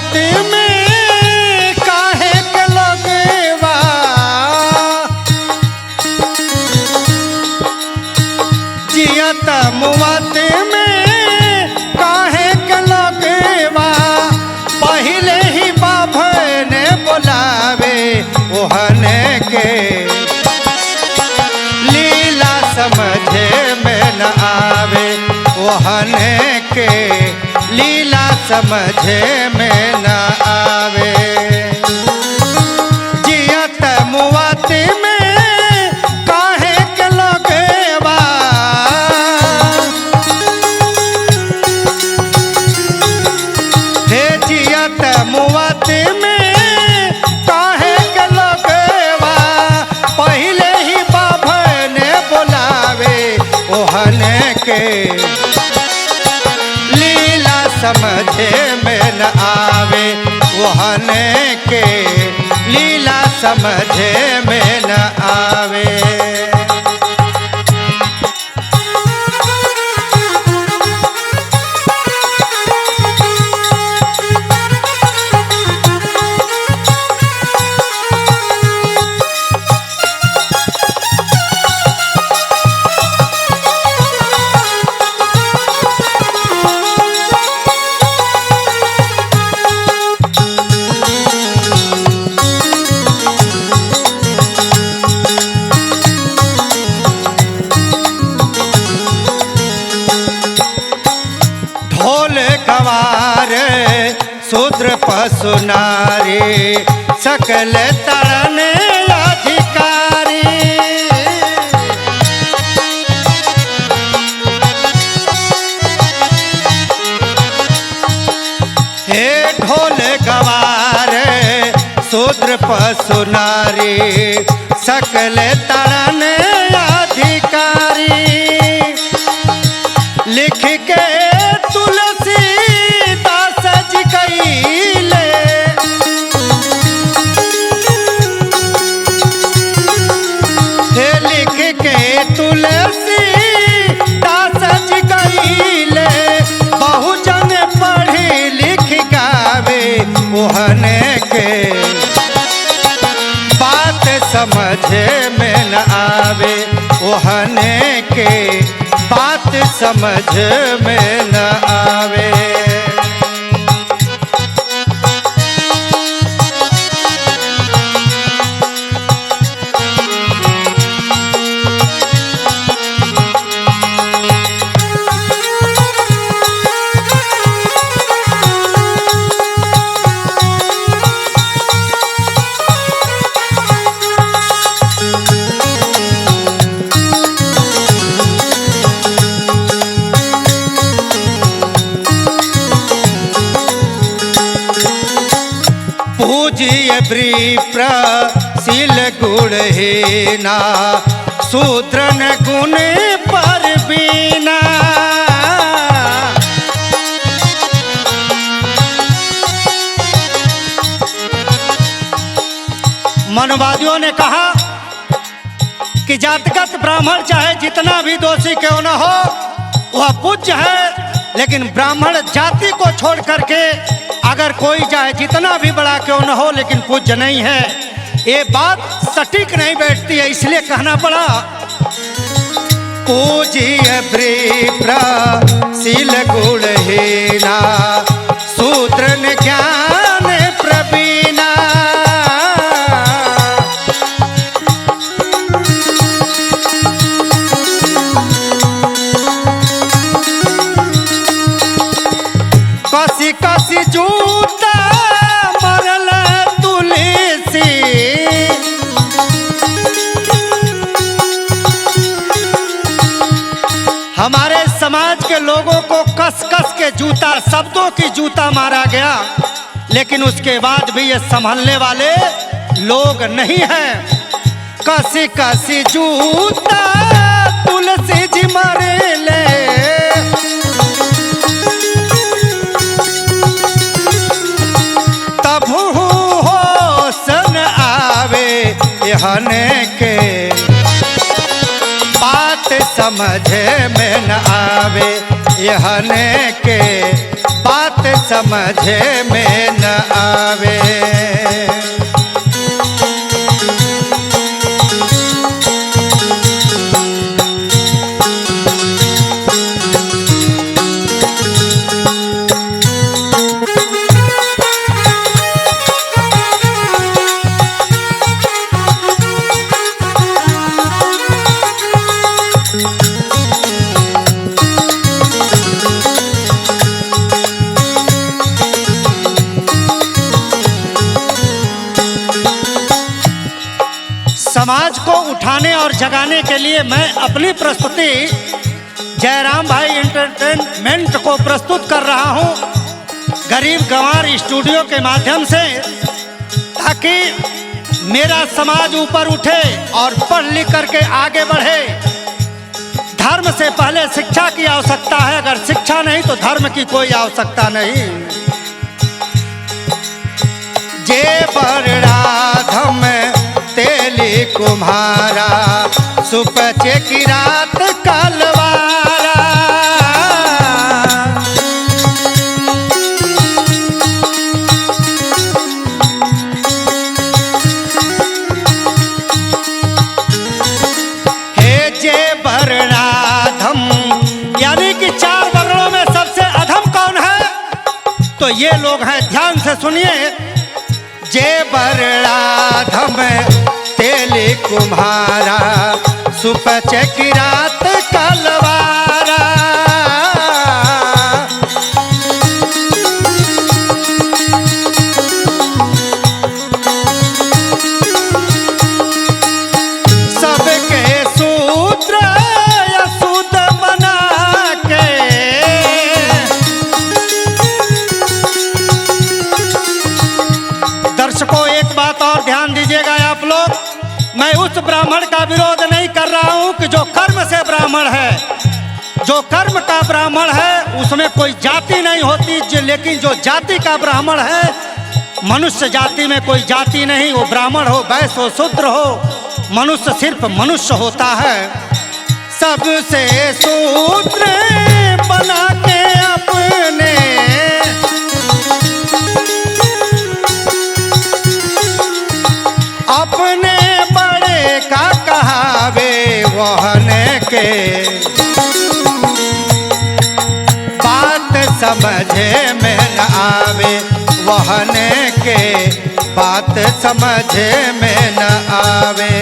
मुआत में काहे के लगेवा, जियत मुआत में काहे के लगेवा, पहले ही बाभने बोलावे ओहने के, लीला समझे में न आवे ओहने के, लीला समझे में न आवे। जियत मुआत में काहे के लगेवा, हे जियत मुआत में काहे के लगेवा, पहले ही बाभने बोलावे ओहने के, समझे में न आवे ओहने के, लीला समझे में न आवे। गवार शूद्र पशु नारी सकल तरण अधिकारी, हे ढोल गवार शूद्र पशु नारी सकल तरण अधिकारी, लिख के ओहने के, बात समझे में न आवे ओहने के, बात समझ में न आवे। पूजिए विप्र शील गुणहीना, शूद्रन गुण पर बीना, मनवादियों ने कहा कि जातिगत ब्राह्मण चाहे जितना भी दोषी क्यों न हो वह पूज्य है, लेकिन ब्राह्मण जाति को छोड़ करके अगर कोई चाहे जितना भी बड़ा क्यों न हो लेकिन पूज्य नहीं है। ये बात सटीक नहीं बैठती है, इसलिए कहना पड़ा। पूजिए विप्र शील गुणहीना, शूद्रन ज्ञान प्रवीणा, कसी कसी जूता मरल तुलसी, हमारे समाज के लोगों को कस कस के जूता, शब्दों की जूता मारा गया, लेकिन उसके बाद भी ये संभलने वाले लोग नहीं हैं। कसी कसी जूता तुलसी जी मरे ले, तबहू होश न आवे यहने के, बात समझे में न आवे यहने के, बात समझे में न आवे। समाज को उठाने और जगाने के लिए मैं अपनी प्रस्तुति जयराम भाई एंटरटेनमेंट को प्रस्तुत कर रहा हूं गरीब गंवार स्टूडियो के माध्यम से, ताकि मेरा समाज ऊपर उठे और पढ़ लिख करके आगे बढ़े। धर्म से पहले शिक्षा की आवश्यकता है, अगर शिक्षा नहीं तो धर्म की कोई आवश्यकता नहीं। जे बरराधम तेली कुम्हारा सुपचे की रात कलवारा। हे जे बरराधम, यानी कि 4 वर्णों में सबसे अधम कौन है? तो ये लोग हैं, ध्यान से सुनिए। जे बरराधम तेली कुम्हारा सुपचे की रात कलवारा। सबके सूत्र अशुद्ध बना के दर्शकों, एक बात और ध्यान दीजिएगा आप लोग। मैं उस ब्राह्मण का विरोध नहीं कर रहा हूं कि जो कर्म से ब्राह्मण है। जो कर्म का ब्राह्मण है उसमें कोई जाति नहीं होती, लेकिन जो जाति का ब्राह्मण है, मनुष्य जाति में कोई जाति नहीं। वो ब्राह्मण हो, वैश्य हो, शूद्र हो, मनुष्य सिर्फ मनुष्य होता है। सबसे शूद्र बना के अपने अपने बड़े का कहावे वहने के। बात समझे में न आवे वहने के, बात समझे में न आवे।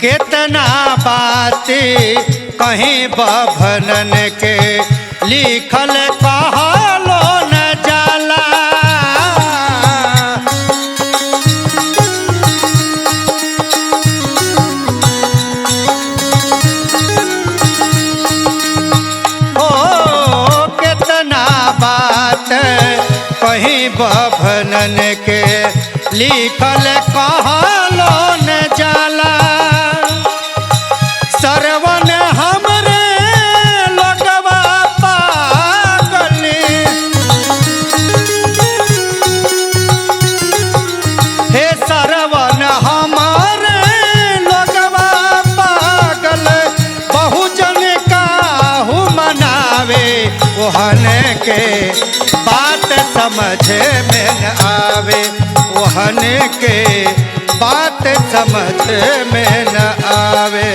कितना बातें कहीं बभनन के लिखल कहलो न जाला। ओ कितना बात कहीं बभनन के लिखल कहलो न जाला। सरवन हमरे लगवा पागल, हे सरवन हमारे लगवा पागल। बहुजन काहू मनावे ओहन के, बात समझे में न आवे ओहन के, बात समझ में न आवे।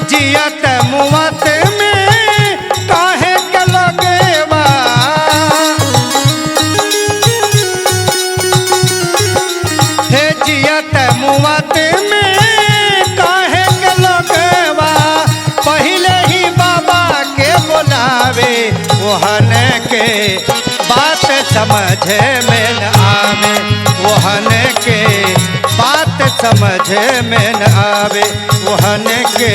जियत मुवत में काहे के लगेवा, हे जियत मुवत में काहे के लगेवा। पहले ही बाबा के बुलावे ओहन के, बात समझे में न आवे ओहन के, बात समझे में न आवे ओहन के,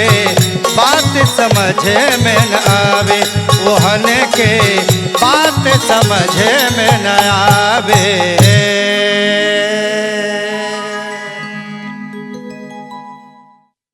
बात समझे में न आवे ओहन के, बात समझे में न आवे।